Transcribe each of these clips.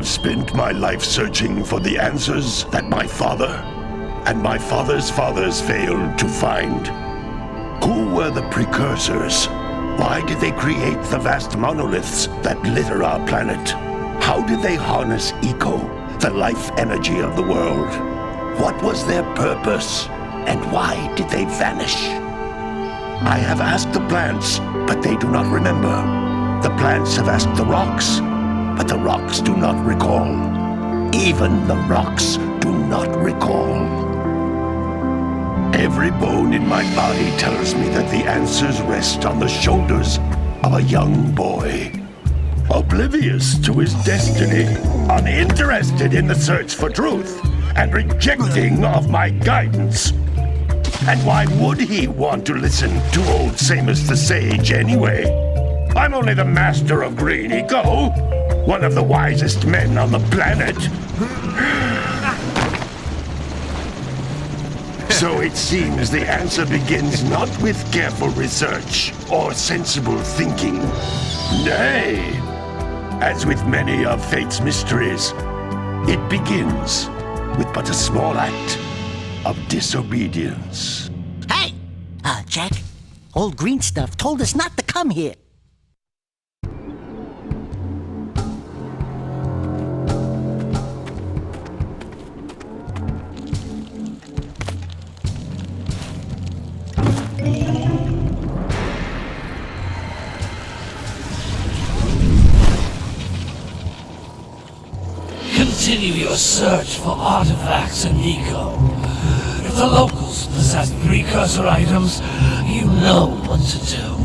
have spent my life searching for the answers that my father and my father's fathers failed to find. Who were the Precursors? Why did they create the vast monoliths that litter our planet? How did they harness eco, the life energy of the world? What was their purpose, and why did they vanish? I have asked the plants, but they do not remember. The plants have asked the rocks, but the rocks do not recall. Even the rocks do not recall. Every bone in my body tells me that the answers rest on the shoulders of a young boy. Oblivious to his destiny, uninterested in the search for truth, and rejecting of my guidance. And why would he want to listen to old Samus the Sage anyway? I'm only the master of green eco, one of the wisest men on the planet. So it seems the answer begins not with careful research or sensible thinking. Nay, as with many of fate's mysteries, it begins with but a small act of disobedience. Hey! Jack, old green stuff told us not to come here. Continue your search for artifacts and eco. If the locals possess precursor items, you know what to do.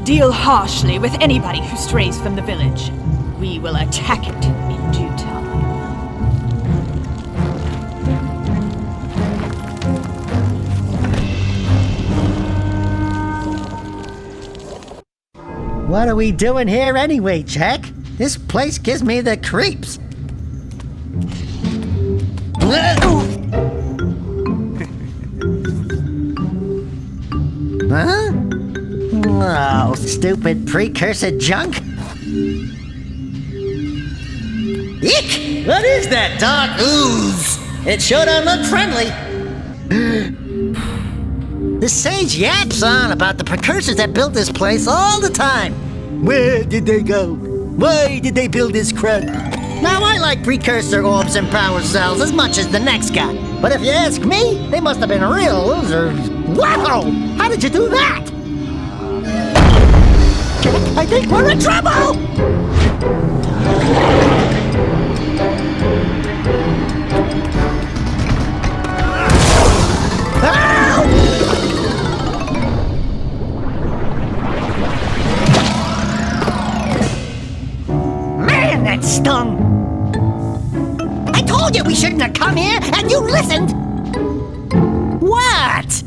Deal harshly with anybody who strays from the village. We will attack it in due time. What are we doing here anyway, Jack? This place gives me the creeps. Huh? Oh, stupid precursor junk. Eek! What is that dark ooze? It sure don't look friendly. The sage yaps on about the precursors that built this place all the time. Where did they go? Why did they build this crud? Now, I like precursor orbs and power cells as much as the next guy. But if you ask me, they must have been real losers. Wow! How did you do that? Jack, I think we're in trouble! Man, that stung! I told you we shouldn't have come here, and you listened! What?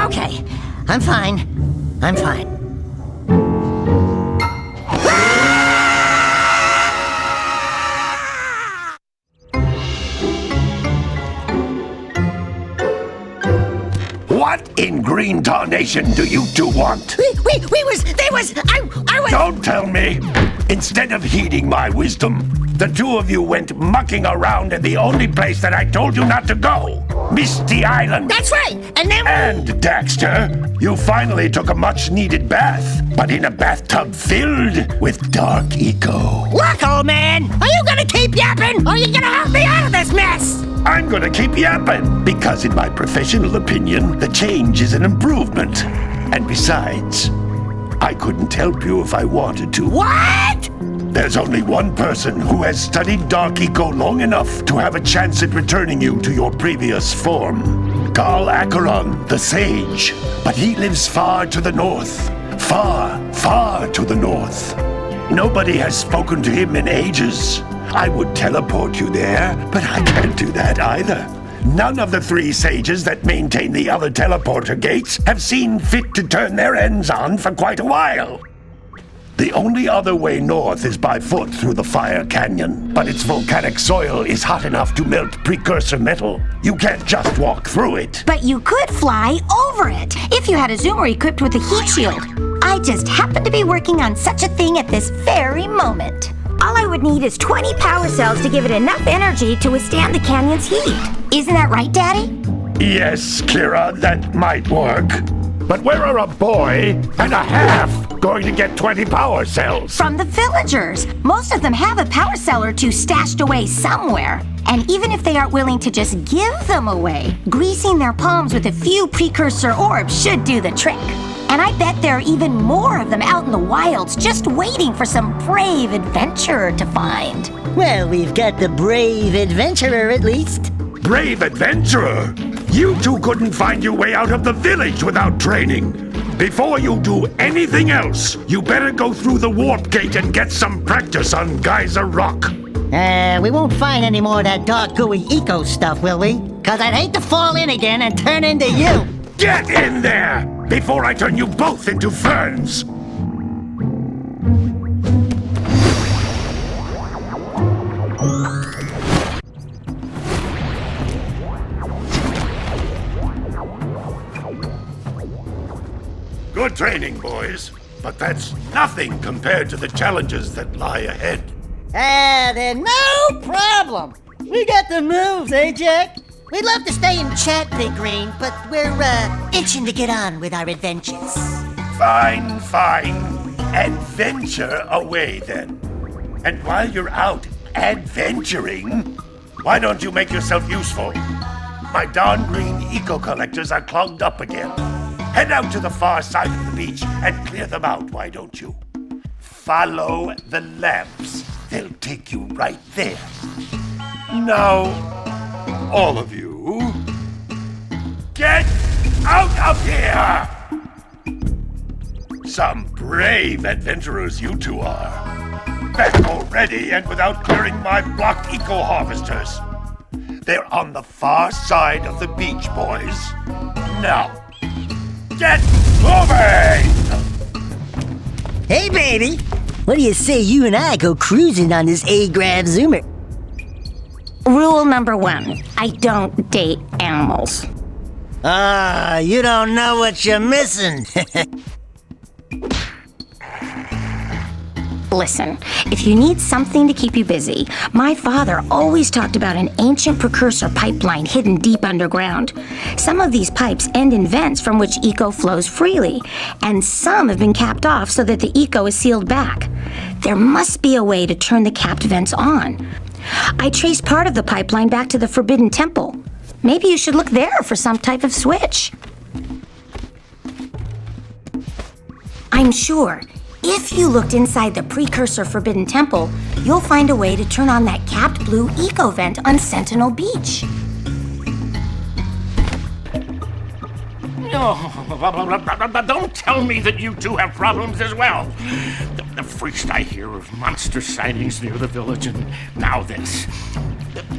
Okay. I'm fine. What in green tarnation do you two want? I was... Don't tell me! Instead of heeding my wisdom, the two of you went mucking around in the only place that I told you not to go! Misty Island! That's right! And then... And, Daxter, you finally took a much-needed bath, but in a bathtub filled with dark eco. Look, old man! Are you gonna keep yapping, or are you gonna help me out of this mess? I'm gonna keep yapping, because in my professional opinion, the change is an improvement. And besides, I couldn't help you if I wanted to. What? There's only one person who has studied Dark Eco long enough to have a chance at returning you to your previous form. Carl Acheron, the Sage. But he lives far to the north. Far to the north. Nobody has spoken to him in ages. I would teleport you there, but I can't do that either. None of the three sages that maintain the other teleporter gates have seen fit to turn their ends on for quite a while. The only other way north is by foot through the Fire Canyon, but its volcanic soil is hot enough to melt precursor metal. You can't just walk through it. But you could fly over it if you had a zoomer equipped with a heat shield. I just happen to be working on such a thing at this very moment. All I would need is 20 power cells to give it enough energy to withstand the canyon's heat. Isn't that right, Daddy? Yes, Kira, that might work. But where are a boy and a half going to get 20 power cells? From the villagers. Most of them have a power cell or two stashed away somewhere. And even if they aren't willing to just give them away, greasing their palms with a few precursor orbs should do the trick. And I bet there are even more of them out in the wilds just waiting for some brave adventurer to find. Well, we've got the brave adventurer at least. Brave adventurer? You two couldn't find your way out of the village without training. Before you do anything else, you better go through the warp gate and get some practice on Geyser Rock. We won't find any more of that dark gooey eco stuff, will we? 'Cause I'd hate to fall in again and turn into you. Get in there before I turn you both into ferns. Good training, boys, but that's nothing compared to the challenges that lie ahead. Then no problem. We got the moves, eh, Jack? We'd love to stay and chat, Big Green, but we're, itching to get on with our adventures. Fine, fine. Adventure away, then. And while you're out adventuring, why don't you make yourself useful? My darn green eco-collectors are clogged up again. Head out to the far side of the beach and clear them out, why don't you? Follow the lamps. They'll take you right there. Now, all of you, get out of here! Some brave adventurers you two are. Back already and without clearing my block eco-harvesters. They're on the far side of the beach, boys. Now, get moving! Hey, baby! What do you say you and I go cruising on this A-Grav Zoomer? Rule number 1, I don't date animals. You don't know what you're missing. Listen, if you need something to keep you busy, my father always talked about an ancient precursor pipeline hidden deep underground. Some of these pipes end in vents from which eco flows freely, and some have been capped off so that the eco is sealed back. There must be a way to turn the capped vents on. I traced part of the pipeline back to the Forbidden Temple. Maybe you should look there for some type of switch. I'm sure if you looked inside the Precursor Forbidden Temple, you'll find a way to turn on that capped blue eco vent on Sentinel Beach. Don't tell me that you two have problems as well. The first I hear of monster sightings near the village, and now this.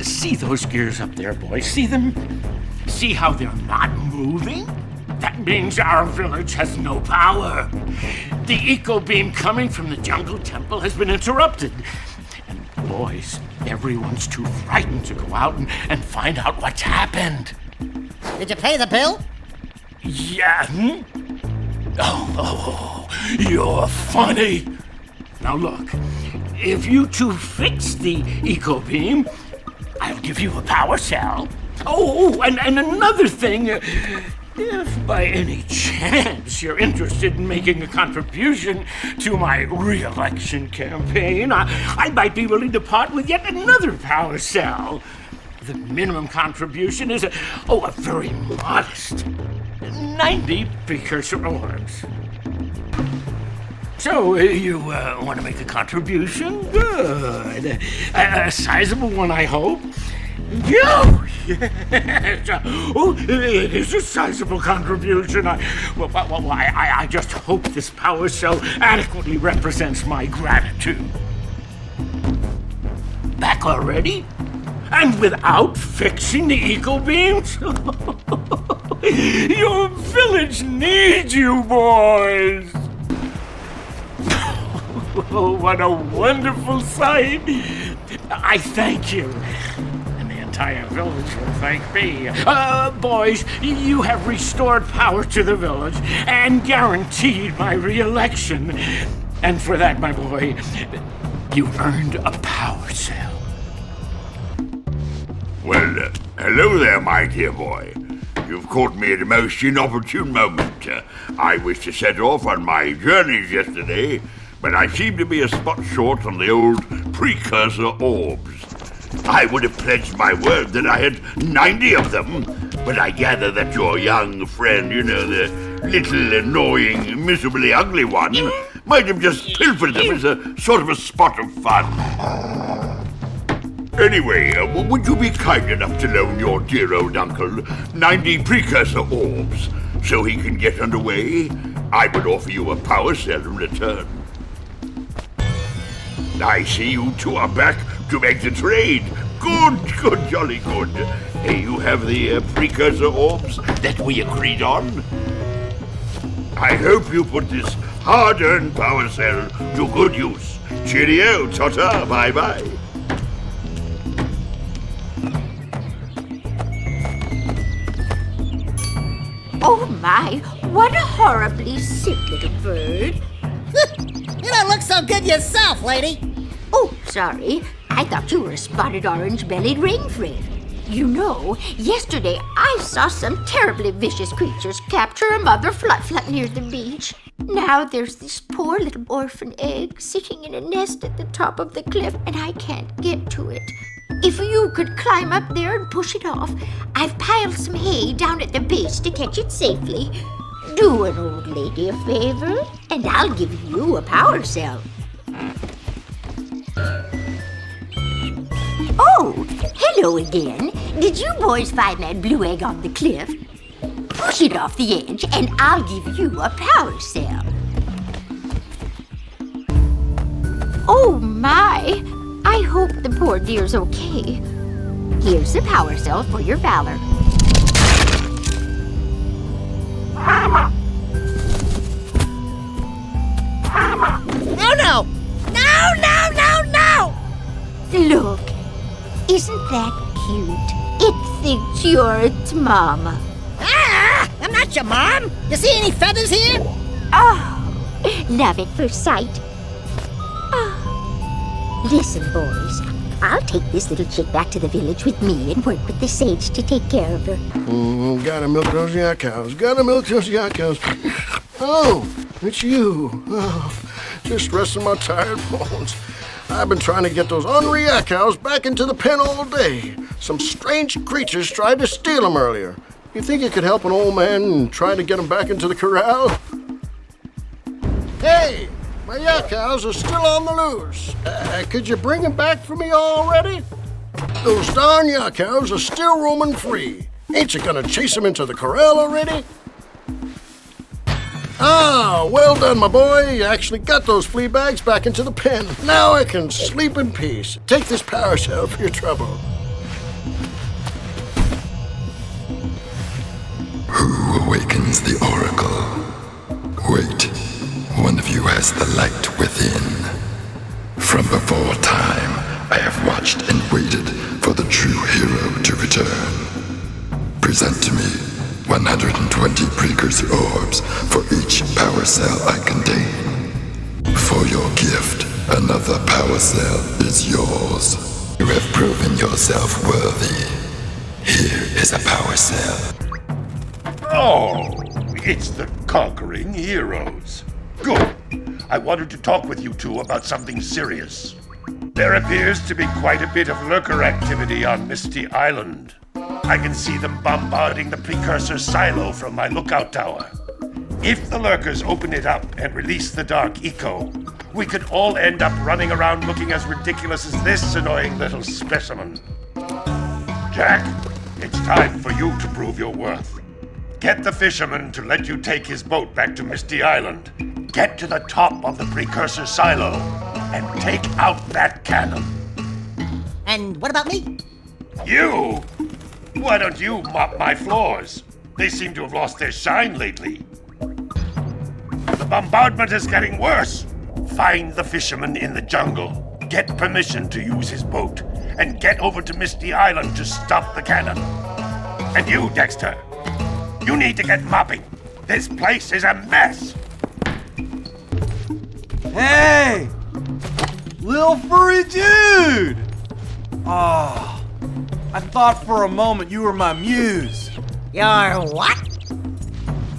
See those gears up there, boys? See them? See how they're not moving? That means our village has no power. The eco beam coming from the jungle temple has been interrupted. And boys, everyone's too frightened to go out and find out what's happened. Did you pay the bill? Yeah. Oh, you're funny. Now look, if you two fix the eco beam, I'll give you a power cell. Oh, and another thing, if by any chance you're interested in making a contribution to my re-election campaign, I might be willing to part with yet another power cell. The minimum contribution is a very modest 90 precursor orbs. So, you want to make a contribution? Good. A sizable one, I hope. Yes. Oh, it is a sizable contribution. I just hope this power cell adequately represents my gratitude. Back already? And without fixing the eco beams? Your village needs you, boys. Oh, what a wonderful sight! I thank you. And the entire village will thank me. Boys, you have restored power to the village and guaranteed my re-election. And for that, my boy, you've earned a power cell. Well, hello there, my dear boy. You've caught me at a most inopportune moment. I wish to set off on my journeys yesterday, but I seem to be a spot short on the old Precursor orbs. I would have pledged my word that I had 90 of them, but I gather that your young friend, the little annoying, miserably ugly one, might have just pilfered them as a sort of a spot of fun. Anyway, would you be kind enough to loan your dear old uncle 90 Precursor orbs so he can get underway? I would offer you a power cell in return. I see you two are back to make the trade. Good, jolly good. You have the Precursor orbs that we agreed on? I hope you put this hard-earned power cell to good use. Cheerio, ta-ta, bye-bye. Oh my, what a horribly sick little bird. You don't look so good yourself, lady. Oh, sorry. I thought you were a spotted orange-bellied rainfred. You know, yesterday I saw some terribly vicious creatures capture a mother flut-flut near the beach. Now there's this poor little orphan egg sitting in a nest at the top of the cliff, and I can't get to it. If you could climb up there and push it off, I've piled some hay down at the base to catch it safely. Do an old lady a favor, and I'll give you a power cell. Oh, hello again. Did you boys find that blue egg on the cliff? Push it off the edge, and I'll give you a power cell. Oh, my. I hope the poor dear's okay. Here's a power cell for your valor. No! Look, isn't that cute? It thinks you're its mama. Ah! I'm not your mom. You see any feathers here? Oh, love at first sight. Oh. Listen, boys. I'll take this little chick back to the village with me and work with the sage to take care of her. Gotta milk those yak cows. Oh, it's you. Oh, just resting my tired bones. I've been trying to get those ornery yak cows back into the pen all day. Some strange creatures tried to steal them earlier. You think you could help an old man and try to get them back into the corral? Hey, my yak cows are still on the loose. Could you bring them back for me already? Those darn yak cows are still roaming free. Ain't you gonna chase them into the corral already? Ah, well done, my boy. You actually got those flea bags back into the pen. Now I can sleep in peace. Take this power cell for your trouble. Who awakens the oracle? Wait, one of you has the light within. From before time, I have watched and waited for the true hero to return. Present to me 120 Precursor orbs for each power cell I contain. For your gift, another power cell is yours. You have proven yourself worthy. Here is a power cell. Oh, it's the conquering heroes. Good. I wanted to talk with you two about something serious. There appears to be quite a bit of lurker activity on Misty Island. I can see them bombarding the Precursor silo from my lookout tower. If the lurkers open it up and release the dark eco, we could all end up running around looking as ridiculous as this annoying little specimen. Jak, it's time for you to prove your worth. Get the fisherman to let you take his boat back to Misty Island. Get to the top of the Precursor silo and take out that cannon. And what about me? You? Why don't you mop my floors? They seem to have lost their shine lately. The bombardment is getting worse. Find the fisherman in the jungle, get permission to use his boat, and get over to Misty Island to stop the cannon. And you, Dexter, you need to get mopping. This place is a mess. Hey! Little furry dude! Oh, I thought for a moment you were my muse. Your what?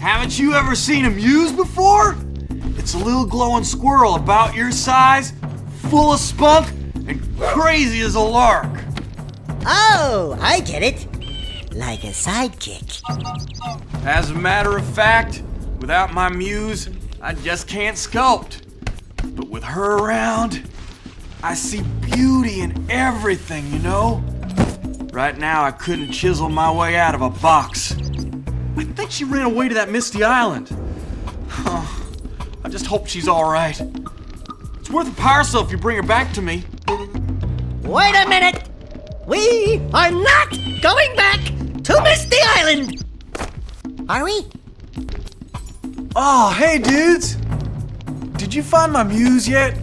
Haven't you ever seen a muse before? It's a little glowing squirrel about your size, full of spunk, and crazy as a lark. Oh, I get it. Like a sidekick. As a matter of fact, without my muse, I just can't sculpt. But with her around, I see beauty in everything, you know? Right now, I couldn't chisel my way out of a box. I think she ran away to that Misty Island. I just hope she's all right. It's worth a power cell if you bring her back to me. Wait a minute! We are not going back to Misty Island! Are we? Oh, hey, dudes! Did you find my muse yet?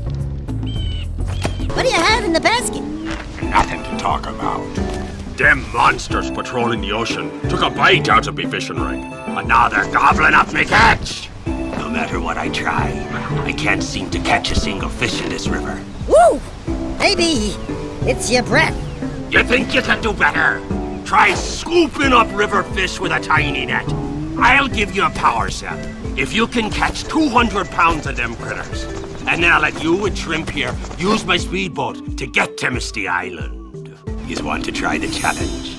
What do you have in the basket? Nothing to talk about. Them monsters patrolling the ocean took a bite out of me fishing rig. And now they're gobbling up me catch. No matter what I try, I can't seem to catch a single fish in this river. Woo! Maybe it's your breath. You think you can do better? Try scooping up river fish with a tiny net. I'll give you a power cell if you can catch 200 pounds of them critters. And then I'll let you and Shrimp here use my speedboat to get to Misty Island. You want to try the challenge?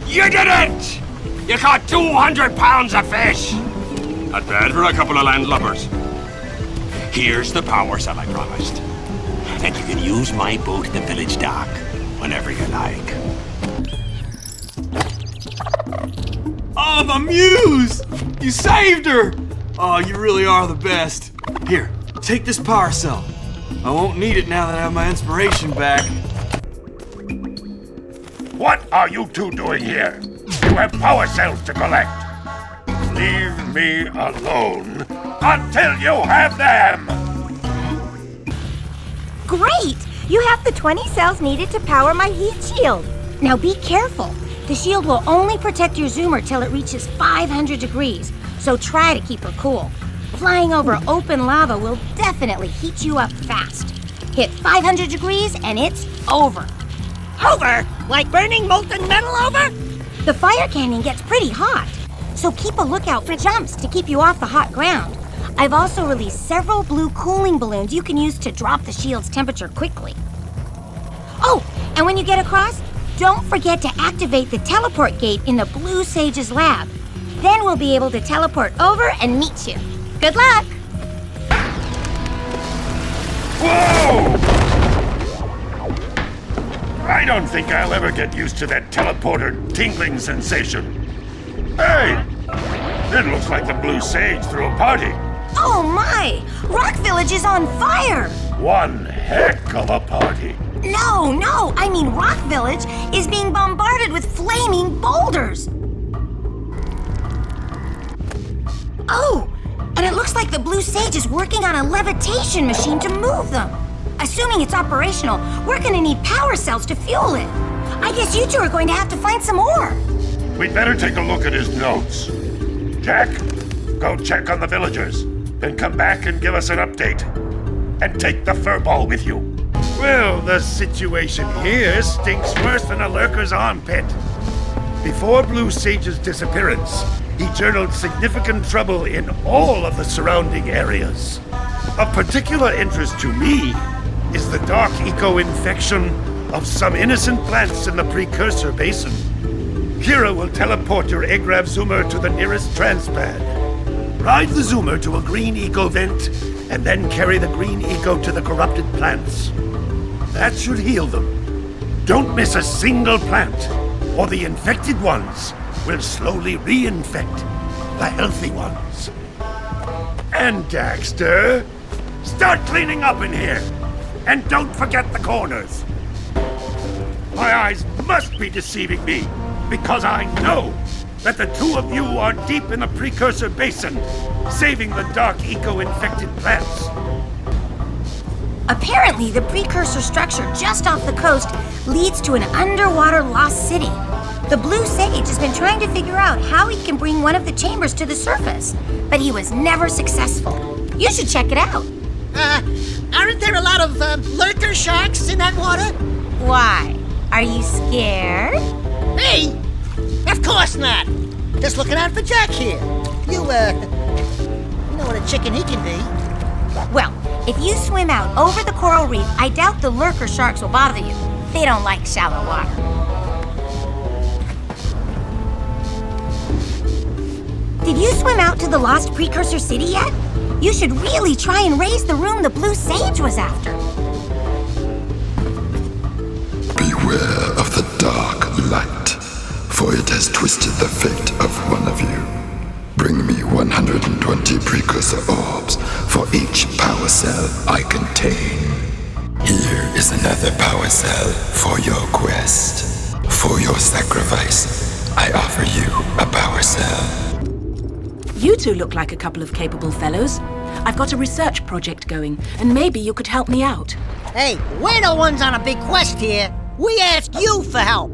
You did it! You caught 200 pounds of fish! Not bad for a couple of landlubbers. Here's the power cell I promised. And you can use my boat at the village dock whenever you like. Oh, my muse! You saved her! Oh, you really are the best. Here, take this power cell. I won't need it now that I have my inspiration back. What are you two doing here? You have power cells to collect. Leave me alone until you have them! Great! You have the 20 cells needed to power my heat shield. Now be careful. The shield will only protect your zoomer till it reaches 500 degrees, so try to keep her cool. Flying over open lava will definitely heat you up fast. Hit 500 degrees and it's over. Over? Like burning molten metal over? The fire canyon gets pretty hot, so keep a lookout for jumps to keep you off the hot ground. I've also released several blue cooling balloons you can use to drop the shield's temperature quickly. Oh, and when you get across, don't forget to activate the teleport gate in the Blue Sage's lab. Then we'll be able to teleport over and meet you. Good luck! Whoa! I don't think I'll ever get used to that teleporter tingling sensation. Hey! It looks like the Blue Sage threw a party. Oh my! Rock Village is on fire! One heck of a party. No, I mean Rock Village is being bombarded with flaming boulders. Oh, and it looks like the Blue Sage is working on a levitation machine to move them. Assuming it's operational, we're gonna need power cells to fuel it. I guess you two are going to have to find some more. We'd better take a look at his notes. Jack, go check on the villagers, then come back and give us an update. And take the furball with you. Well, the situation here stinks worse than a lurker's armpit. Before Blue Sage's disappearance, he journaled significant trouble in all of the surrounding areas. Of particular interest to me is the dark eco-infection of some innocent plants in the Precursor Basin. Kira will teleport your Agrav Zoomer to the nearest transpad. Ride the Zoomer to a green eco vent, and then carry the green eco to the corrupted plants. That should heal them. Don't miss a single plant, or the infected ones will slowly reinfect the healthy ones. And Daxter, start cleaning up in here, and don't forget the corners. My eyes must be deceiving me, because I know that the two of you are deep in the Precursor Basin, saving the dark eco-infected plants. Apparently, the precursor structure just off the coast leads to an underwater lost city. The Blue Sage has been trying to figure out how he can bring one of the chambers to the surface, but he was never successful. You should check it out. Aren't there a lot of lurker sharks in that water? Why? Are you scared? Me? Of course not. Just looking out for Jack here. You know what a chicken he can be. Well, if you swim out over the coral reef, I doubt the lurker sharks will bother you. They don't like shallow water. Did you swim out to the lost Precursor City yet? You should really try and raise the room the Blue Sage was after. Beware of the dark light, for it has twisted the fate of one of you. Bring me 120 precursor orbs for each power cell I contain. Here is another power cell for your quest. For your sacrifice, I offer you a power cell. You two look like a couple of capable fellows. I've got a research project going, and maybe you could help me out. Hey, we're the ones on a big quest here. We ask you for help.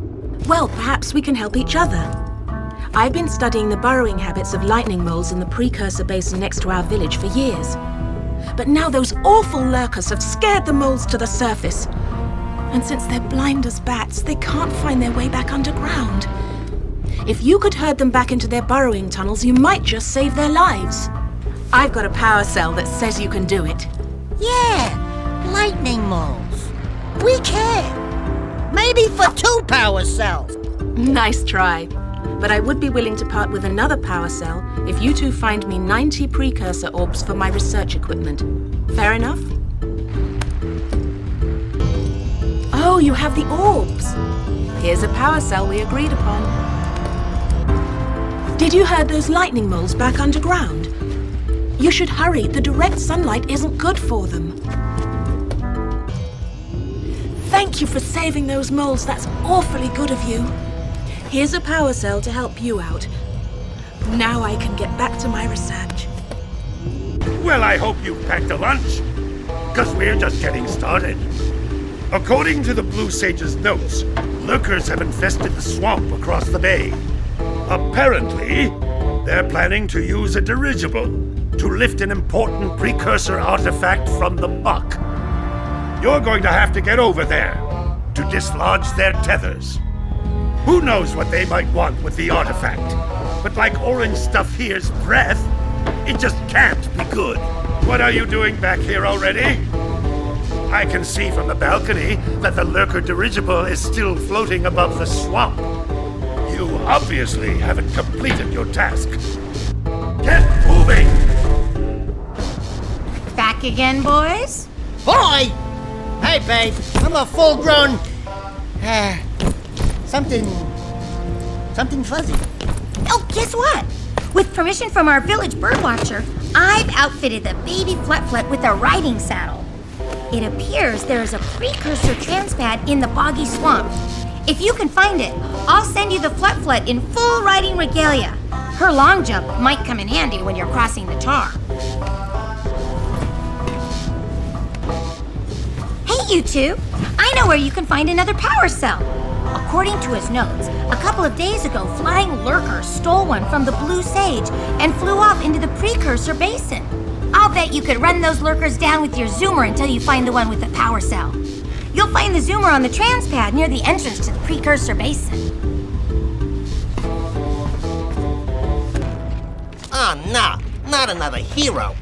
Well, perhaps we can help each other. I've been studying the burrowing habits of lightning moles in the Precursor basin next to our village for years. But now those awful lurkers have scared the moles to the surface. And since they're blind as bats, they can't find their way back underground. If you could herd them back into their burrowing tunnels, you might just save their lives. I've got a power cell that says you can do it. Yeah, lightning moles. We can. Maybe for 2 power cells. Nice try. But I would be willing to part with another power cell if you two find me 90 precursor orbs for my research equipment. Fair enough? Oh, you have the orbs. Here's a power cell we agreed upon. Did you herd those lightning moles back underground? You should hurry. The direct sunlight isn't good for them. Thank you for saving those moles. That's awfully good of you. Here's a power cell to help you out. Now I can get back to my research. Well, I hope you've packed a lunch, because we're just getting started. According to the Blue Sage's notes, lurkers have infested the swamp across the bay. Apparently, they're planning to use a dirigible to lift an important precursor artifact from the muck. You're going to have to get over there to dislodge their tethers. Who knows what they might want with the artifact? But like orange stuff here's breath, it just can't be good. What are you doing back here already? I can see from the balcony that the lurker dirigible is still floating above the swamp. You obviously haven't completed your task. Get moving! Back again, boys? Boy! Hey, babe, I'm a full-grown... something fuzzy. Oh, guess what? With permission from our village birdwatcher, I've outfitted the baby Flet with a riding saddle. It appears there is a precursor transpad in the boggy swamp. If you can find it, I'll send you the Flet in full riding regalia. Her long jump might come in handy when you're crossing the tar. Hey, you two! I know where you can find another power cell. According to his notes, a couple of days ago, flying lurkers stole one from the Blue Sage and flew off into the Precursor basin. I'll bet you could run those lurkers down with your zoomer until you find the one with the power cell. You'll find the zoomer on the transpad near the entrance to the Precursor basin. Oh, no, not another hero.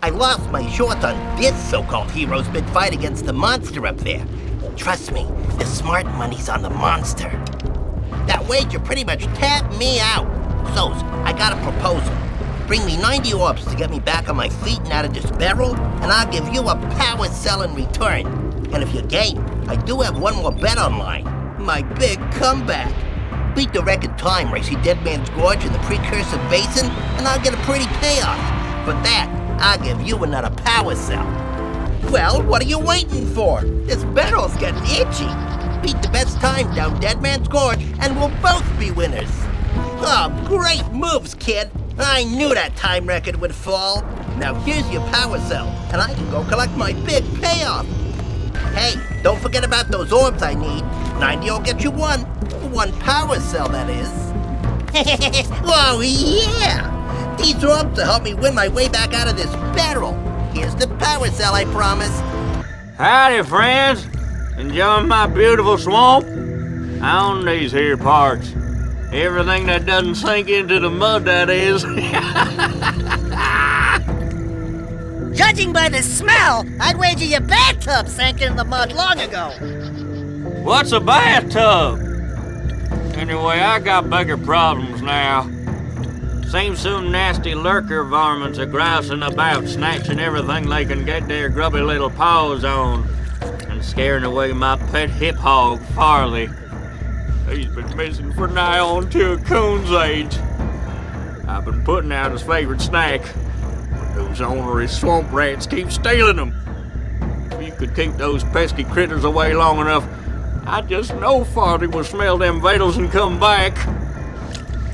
I lost my shorts on this so-called hero's big fight against the monster up there. Trust me, the smart money's on the monster. That wager pretty much tapped me out. So, I got a proposal. Bring me 90 orbs to get me back on my feet and out of this barrel, and I'll give you a power cell in return. And if you're game, I do have one more bet online. My big comeback. Beat the record time racing Dead Man's Gorge in the Precursor Basin, and I'll get a pretty payoff. For that, I'll give you another power cell. Well, what are you waiting for? This barrel's getting itchy. Beat the best time down Dead Man's Gorge, and we'll both be winners. Oh, great moves, kid. I knew that time record would fall. Now here's your power cell, and I can go collect my big payoff. Hey, don't forget about those orbs I need. 90 will get you one. One power cell, that is. Whoa, yeah! These orbs will help me win my way back out of this barrel. Here's the power cell, I promise. Howdy, friends. Enjoying my beautiful swamp? I own these here parts. Everything that doesn't sink into the mud, that is. Judging by the smell, I'd wager your bathtub sank in the mud long ago. What's a bathtub? Anyway, I got bigger problems now. Seems some nasty lurker varmints are grousing about, snatching everything they can get their grubby little paws on, and scaring away my pet hip hog, Farley. He's been missing for nigh on to a coon's age. I've been putting out his favorite snack. Those ornery swamp rats keep stealing them. If you could keep those pesky critters away long enough, I just know Farley will smell them vitals and come back.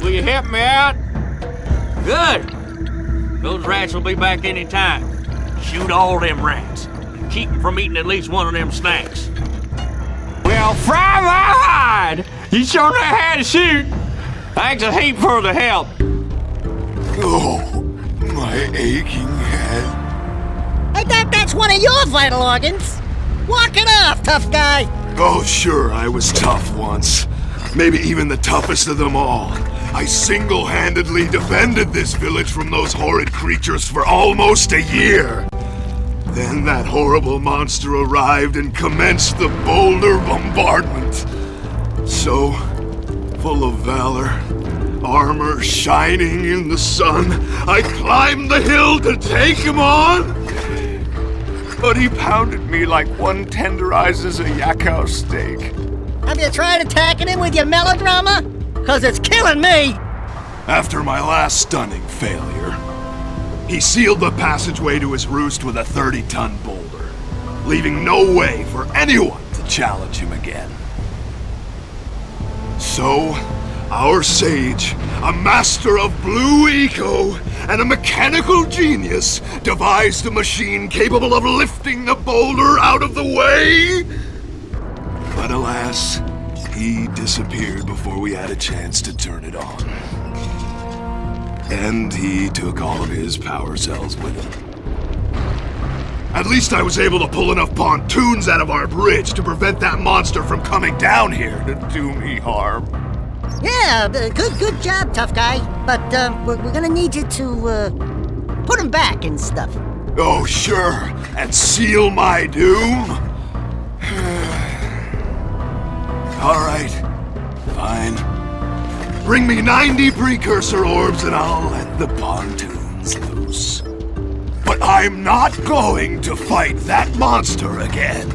Will you help me out? Good. Those rats will be back any time. Shoot all them rats. Keep them from eating at least one of them snacks. Well, fry my hide! You sure know how to shoot. Thanks a heap for the help. Oh, my aching head. I thought that's one of your vital organs. Walk it off, tough guy. Oh, sure, I was tough once. Maybe even the toughest of them all. I single-handedly defended this village from those horrid creatures for almost a year. Then that horrible monster arrived and commenced the boulder bombardment. So, full of valor, armor shining in the sun, I climbed the hill to take him on. But he pounded me like one tenderizes a yakkow steak. Have you tried attacking him with your melodrama? 'Cause it's killing me. After my last stunning failure, he sealed the passageway to his roost with a 30-ton boulder, leaving no way for anyone to challenge him again. So, our sage, a master of blue eco and a mechanical genius, devised a machine capable of lifting the boulder out of the way. But alas, he disappeared before we had a chance to turn it on. And he took all of his power cells with him. At least I was able to pull enough pontoons out of our bridge to prevent that monster from coming down here to do me harm. Yeah, good job, tough guy. But we're gonna need you to put him back and stuff. Oh, sure, and seal my doom? All right, fine. Bring me 90 Precursor orbs and I'll let the pontoons loose. But I'm not going to fight that monster again.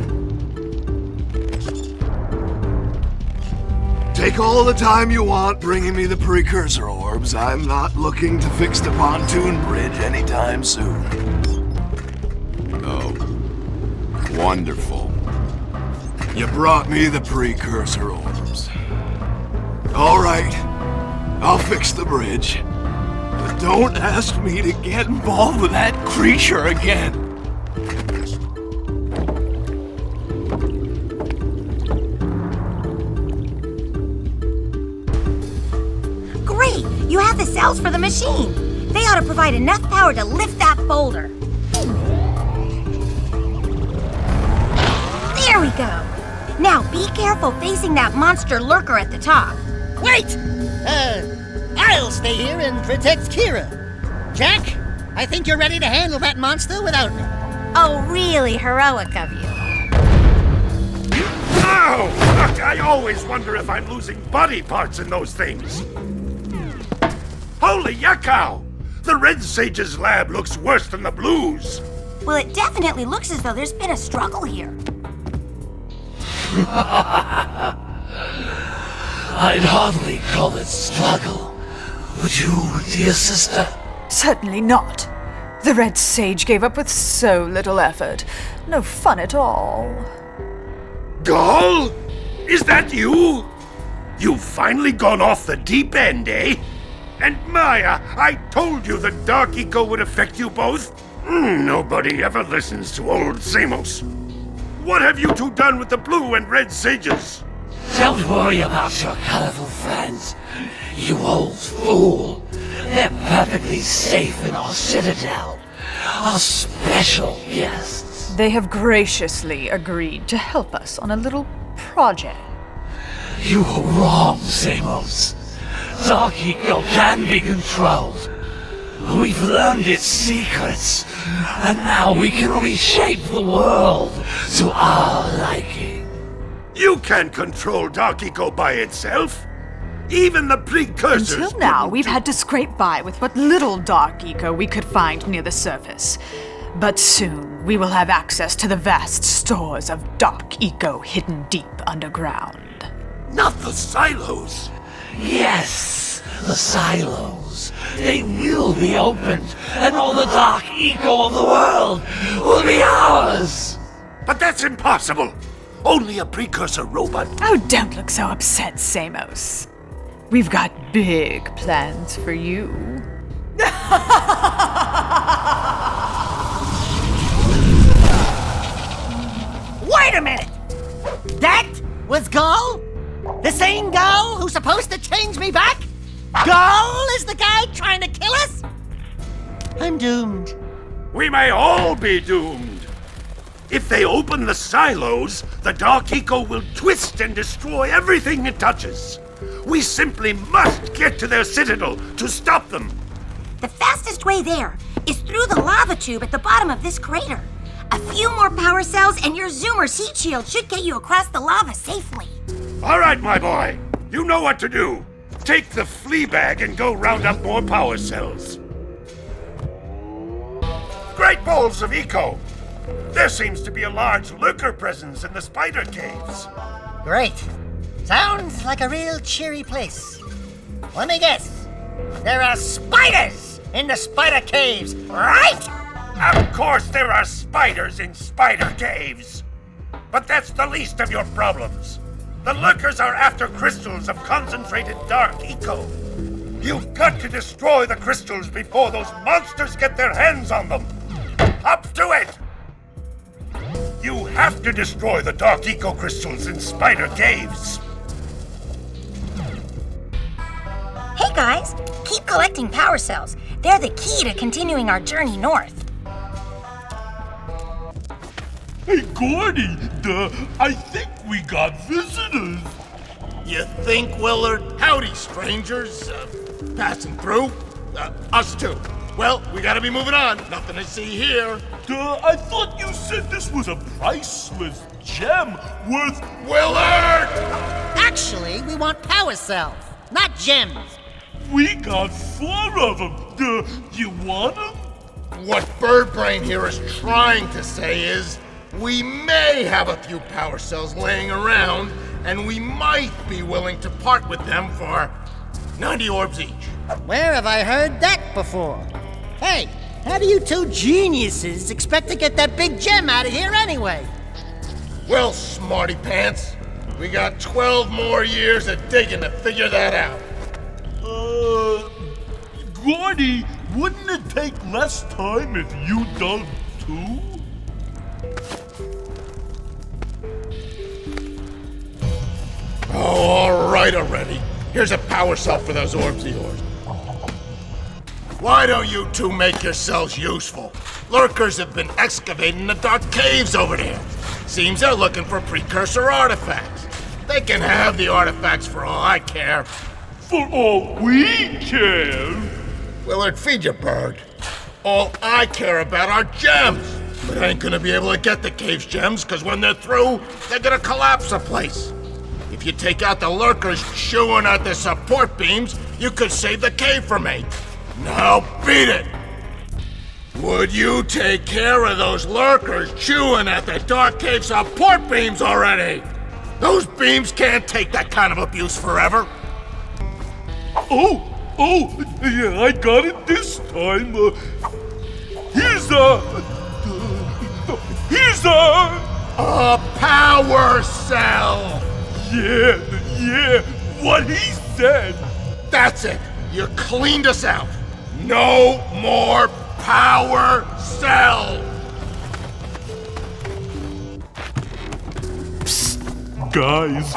Take all the time you want bringing me the Precursor orbs. I'm not looking to fix the pontoon bridge anytime soon. Oh, wonderful. You brought me the Precursor orbs. All right, I'll fix the bridge. But don't ask me to get involved with that creature again. Great! You have the cells for the machine. They ought to provide enough power to lift that boulder. There we go. Now be careful facing that monster lurker at the top. Wait! I'll stay here and protect Kira. Jack, I think you're ready to handle that monster without me. Oh, really heroic of you. Ow! Look, I always wonder if I'm losing body parts in those things. Holy yakkow! The Red Sage's lab looks worse than the Blue's. Well, it definitely looks as though there's been a struggle here. I'd hardly call it struggle. Would you, dear sister? Certainly not. The Red Sage gave up with so little effort. No fun at all. Gall? Is that you? You've finally gone off the deep end, eh? And Maya, I told you the dark eco would affect you both. Nobody ever listens to old Samos. What have you two done with the blue and red sages? Don't worry about your colorful friends, you old fool. They're perfectly safe in our citadel. Our special guests. They have graciously agreed to help us on a little project. You were wrong, Samos. Dark Eco can be controlled. We've learned its secrets, and now we can reshape the world to our liking. You can't control Dark Eco by itself. Even the Precursors. Until now, we've had to scrape by with what little Dark Eco we could find near the surface. But soon, we will have access to the vast stores of Dark Eco hidden deep underground. Not the silos. Yes, the silos. They will be opened, and all the Dark Eco of the world will be ours. But that's impossible. Only a Precursor robot. Oh, don't look so upset, Samos. We've got big plans for you. Wait a minute! That was Gull? The same Gull who's supposed to change me back? Gull is the guy trying to kill us? I'm doomed. We may all be doomed. If they open the silos, the Dark Eco will twist and destroy everything it touches. We simply must get to their citadel to stop them. The fastest way there is through the lava tube at the bottom of this crater. A few more power cells and your Zoomer's heat shield should get you across the lava safely. All right, my boy. You know what to do. Take the flea bag and go round up more power cells. Great balls of eco. There seems to be a large lurker presence in the spider caves. Great. Sounds like a real cheery place. Let me guess. There are spiders in the spider caves, right? Of course there are spiders in spider caves. But that's the least of your problems. The lurkers are after crystals of concentrated Dark Eco. You've got to destroy the crystals before those monsters get their hands on them. Up to it! You have to destroy the Dark Eco crystals in spider caves. Hey guys, keep collecting power cells. They're the key to continuing our journey north. Hey, Gordy, I think we got visitors. You think, Willard? Howdy, strangers. Passing through? Us too. Well, we gotta be moving on. Nothing to see here. I thought you said this was a priceless gem worth... Willard! Actually, we want power cells, not gems. We got 4 of them. You want them? What Birdbrain here is trying to say is, we may have a few power cells laying around, and we might be willing to part with them for 90 orbs each. Where have I heard that before? Hey, how do you two geniuses expect to get that big gem out of here anyway? Well, smarty pants, we got 12 more years of digging to figure that out. Gordy, wouldn't it take less time if you dug too? Oh, all right already. Here's a power cell for those orbs of yours. Why don't you two make yourselves useful? Lurkers have been excavating the dark caves over there. Seems they're looking for Precursor artifacts. They can have the artifacts for all I care. For all we care? Willard, feed your bird. All I care about are gems. But I ain't gonna be able to get the cave's gems, because when they're through, they're gonna collapse the place. If you take out the lurkers chewing at the support beams, you could save the cave for me. Now beat it! Would you take care of those lurkers chewing at the dark cave support beams already? Those beams can't take that kind of abuse forever. Oh, yeah, I got it this time. Here's a power cell! Yeah, what he said. That's it. You cleaned us out. No more power cells. Guys,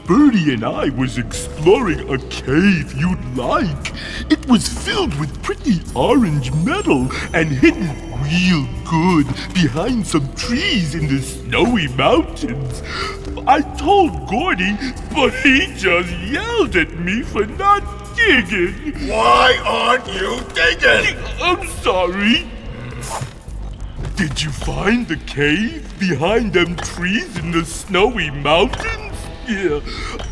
Birdie and I was exploring a cave you'd like. It was filled with pretty orange metal and hidden real good behind some trees in the snowy mountains. I told Gordy, but he just yelled at me for not digging. Why aren't you digging? I'm sorry. Did you find the cave behind them trees in the snowy mountains? Yeah,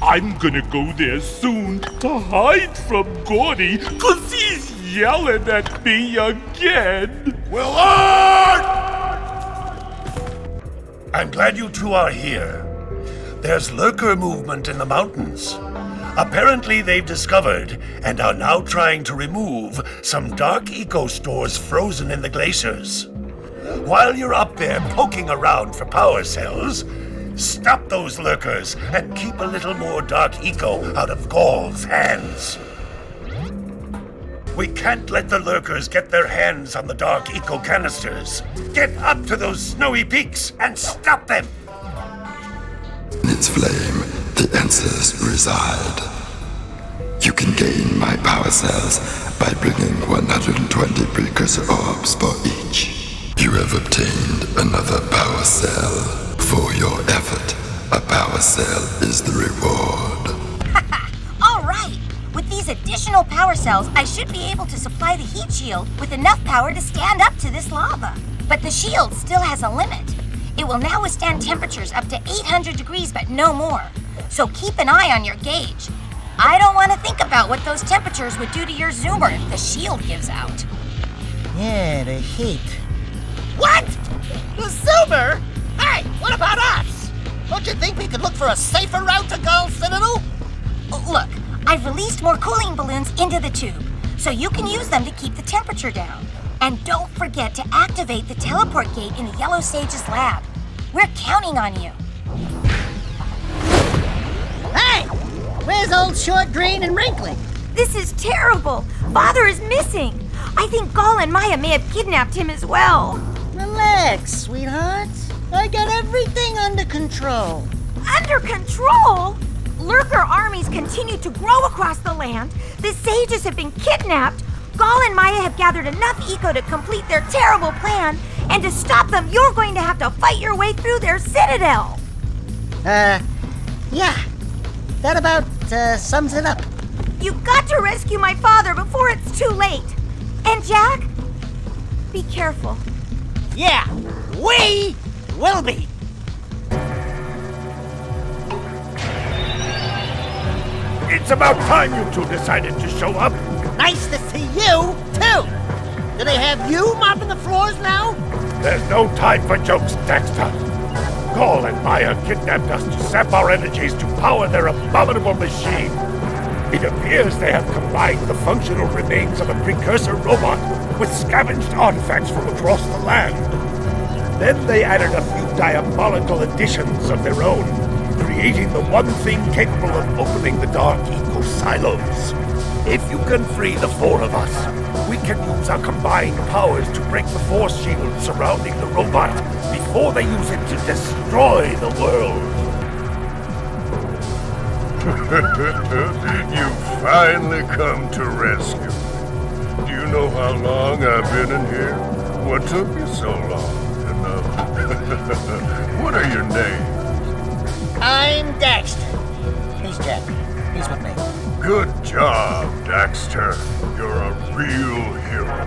I'm gonna go there soon to hide from Gordy, 'cause he's yelling at me again. Willard! I'm glad you two are here. There's lurker movement in the mountains. Apparently they've discovered and are now trying to remove some dark eco stores frozen in the glaciers. While you're up there poking around for power cells, stop those lurkers and keep a little more dark eco out of Gaul's hands. We can't let the lurkers get their hands on the dark eco canisters. Get up to those snowy peaks and stop them! In its flame, the answers reside. You can gain my power cells by bringing 120 precursor orbs for each. You have obtained another power cell. For your effort, a power cell is the reward. All right! With these additional power cells, I should be able to supply the heat shield with enough power to stand up to this lava. But the shield still has a limit. It will now withstand temperatures up to 800 degrees, but no more. So keep an eye on your gauge. I don't want to think about what those temperatures would do to your zoomer if the shield gives out. Yeah, the heat. What? The Zoomer? Hey, what about us? Don't you think we could look for a safer route to Gull's Citadel? Look, I've released more cooling balloons into the tube, so you can use them to keep the temperature down. And don't forget to activate the teleport gate in the Yellow Sage's lab. We're counting on you. Hey! Where's old Short, Green, and Wrinkly? This is terrible. Father is missing. I think Gall and Maya may have kidnapped him as well. Relax, sweetheart. I got everything under control. Under control? Lurker armies continue to grow across the land. The sages have been kidnapped. Gall and Maya have gathered enough eco to complete their terrible plan. And to stop them, you're going to have to fight your way through their citadel. Yeah. That about sums it up. You've got to rescue my father before it's too late. And Jack, be careful. Yeah, we will be. It's about time you two decided to show up. Nice to see you, too. Do they have you mopping the floors now? There's no time for jokes, Daxter. Gaul and Maya kidnapped us to sap our energies to power their abominable machine. It appears they have combined the functional remains of a precursor robot with scavenged artifacts from across the land. Then they added a few diabolical additions of their own, creating the one thing capable of opening the dark eco silos. If you can free the four of us, we can use our combined powers to break the force shield surrounding the robot before they use it to destroy the world. You've finally come to rescue me. Do you know how long I've been in here? What took you so long to know? What are your names? I'm Daxter. He's Jack. He's with me. Good job, Daxter. You're a real hero.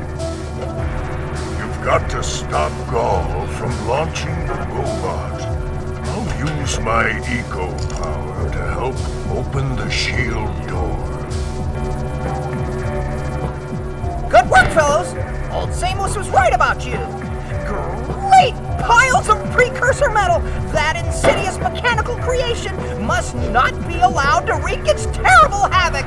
You've got to stop Gaul from launching the robot. I'll use my eco power to help open the shield door. Good work, fellows. Old Samus was right about you. Great piles of precursor metal. That insidious mechanical creation must not be allowed to wreak its terrible havoc.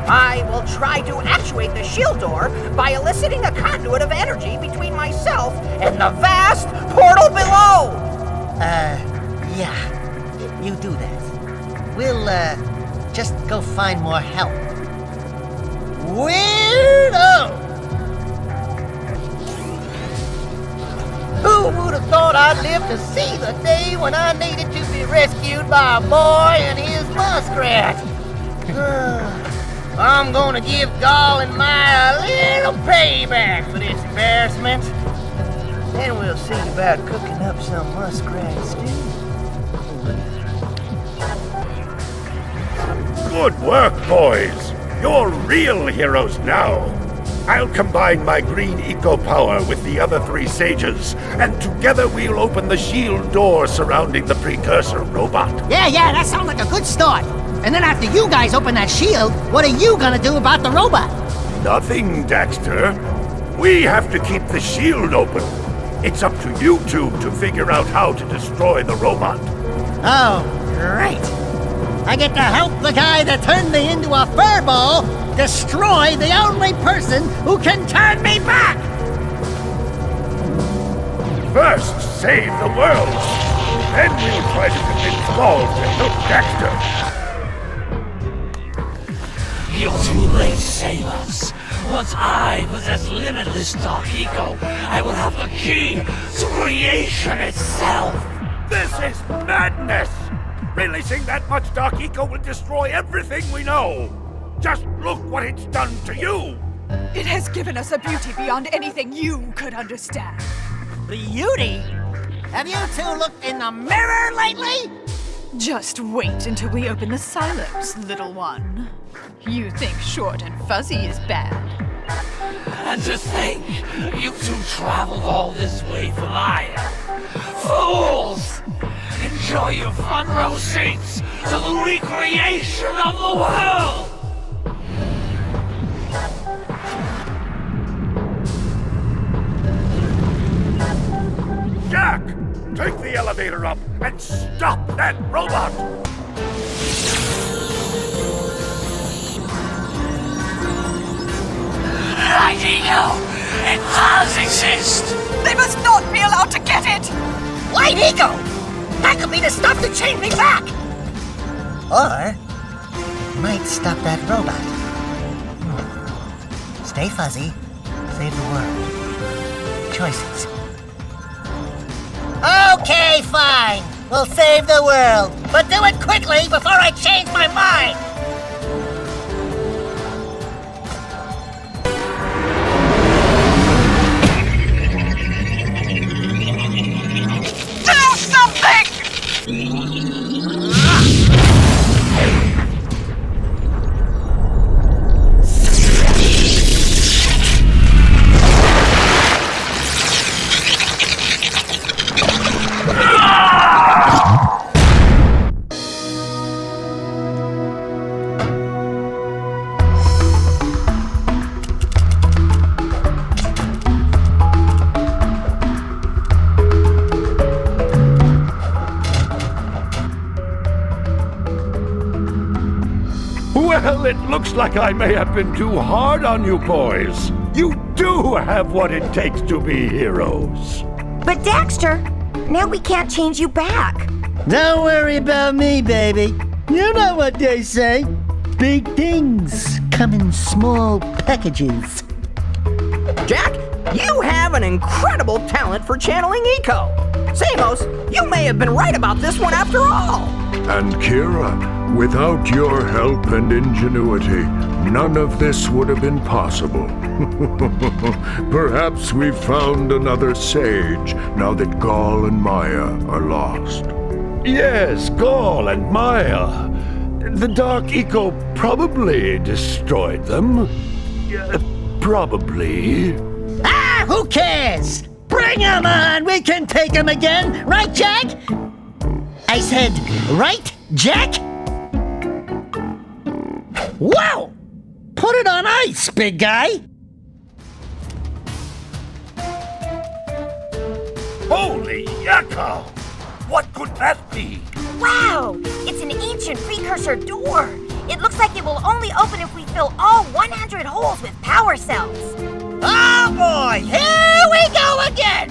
I will try to actuate the shield door by eliciting a conduit of energy between myself and the vast portal below. Yeah. You do that. We'll, just go find more help. Weirdo! Who would have thought I'd live to see the day when I needed to be rescued by a boy and his muskrat. I'm gonna give Gall and Maya a little payback for this embarrassment. Then we'll see about cooking up some muskrat stew. Good work, boys. You're real heroes now. I'll combine my green eco power with the other 3 sages, and together we'll open the shield door surrounding the Precursor robot. Yeah, that sounds like a good start. And then after you guys open that shield, what are you gonna do about the robot? Nothing, Daxter. We have to keep the shield open. It's up to you two to figure out how to destroy the robot. Oh, great. I get to help the guy that turned me into a furball destroy the only person who can turn me back! First, save the world. Then we'll try to convince Gall to help Daxter. You're too late, sailors. Once I possess limitless Dark Eco, I will have the key to creation itself. This is madness! Releasing that much Dark Eco will destroy everything we know. Just look what it's done to you! It has given us a beauty beyond anything you could understand. Beauty? Have you two looked in the mirror lately? Just wait until we open the silos, little one. You think short and fuzzy is bad. And to think, you two traveled all this way for Maya. Fools! Enjoy your front row seats to the recreation of the world! Jak! Take the elevator up and stop that robot! Right, Eco! It does exist! They must not be allowed to get it! Light Eco! That could be the stuff to chain me back! Or might stop that robot. Stay fuzzy, save the world. Choices. Okay, fine. We'll save the world. But do it quickly before I change my mind! Do something! Well, it looks like I may have been too hard on you boys. You do have what it takes to be heroes. But Daxter, now we can't change you back. Don't worry about me, baby. You know what they say. Big things come in small packages. Jak, you have an incredible talent for channeling Eco. Samos, you may have been right about this one after all. And Kira, without your help and ingenuity, none of this would have been possible. Perhaps we've found another sage now that Gall and Maya are lost. Yes, Gall and Maya. The Dark Eco probably destroyed them. Probably. Ah, who cares? Bring 'em on! We can take 'em again! Right, Jak? I said, right, Jak? Wow! Put it on ice, big guy! Holy yakka! What could that be? Wow! It's an ancient precursor door. It looks like it will only open if we fill all 100 holes with power cells. Oh boy, here we go again!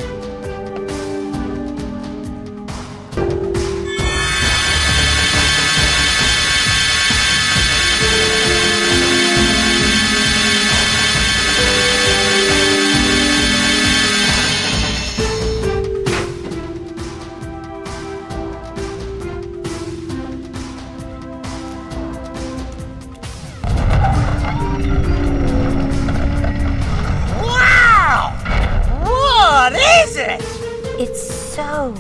so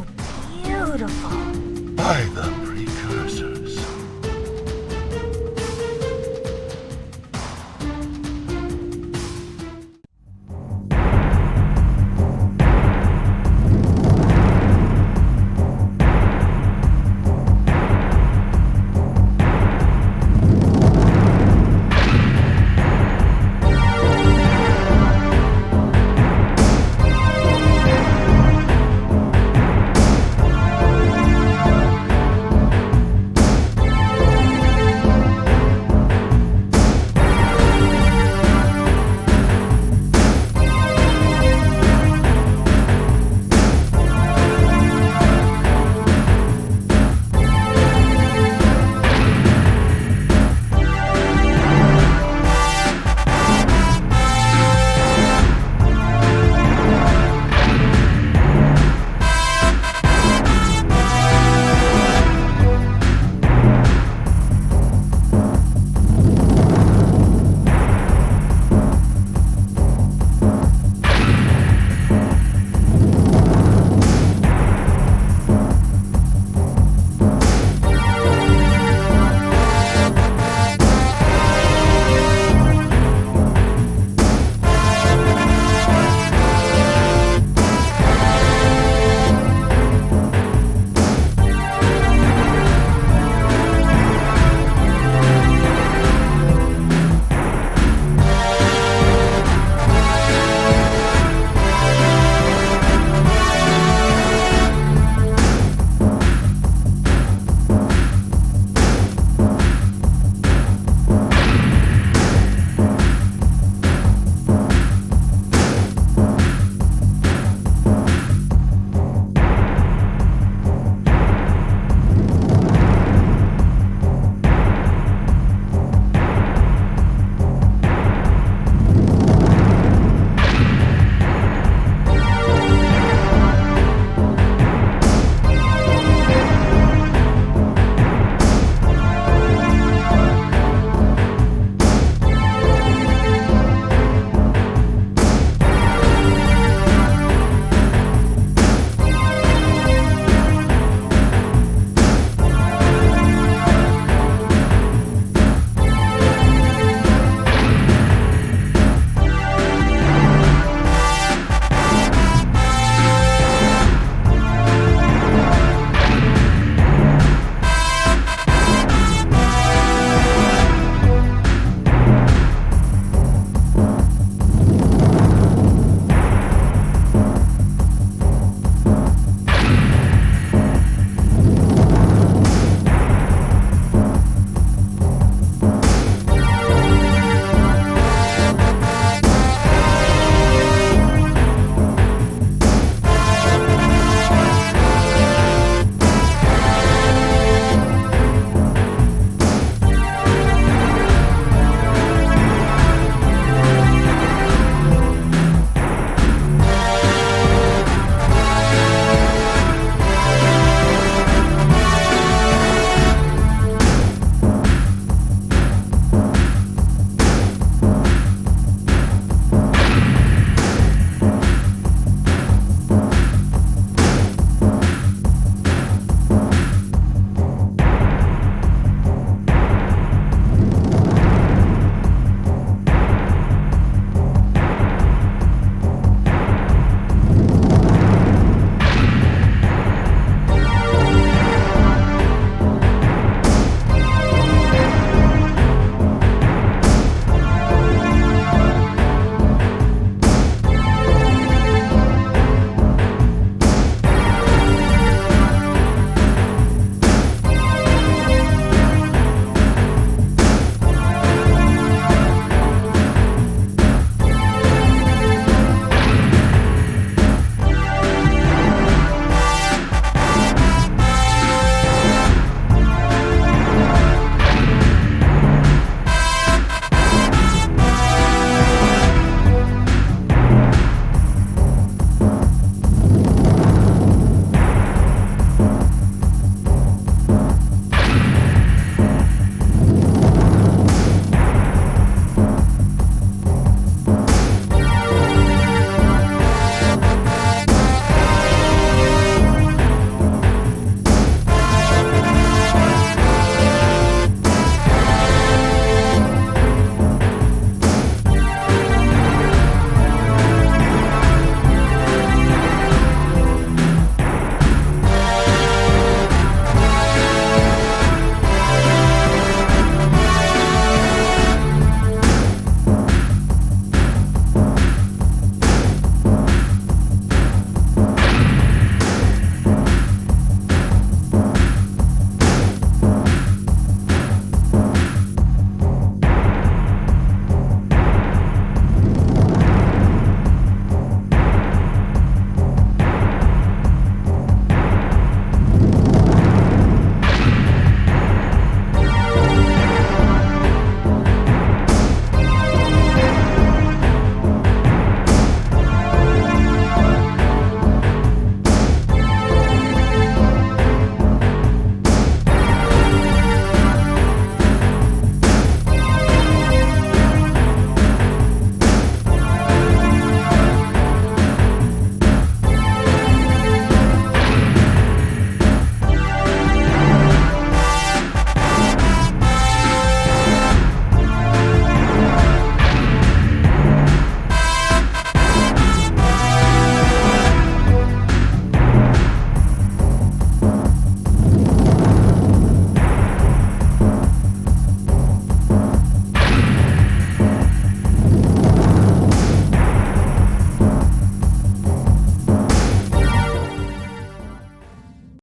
beautiful. By the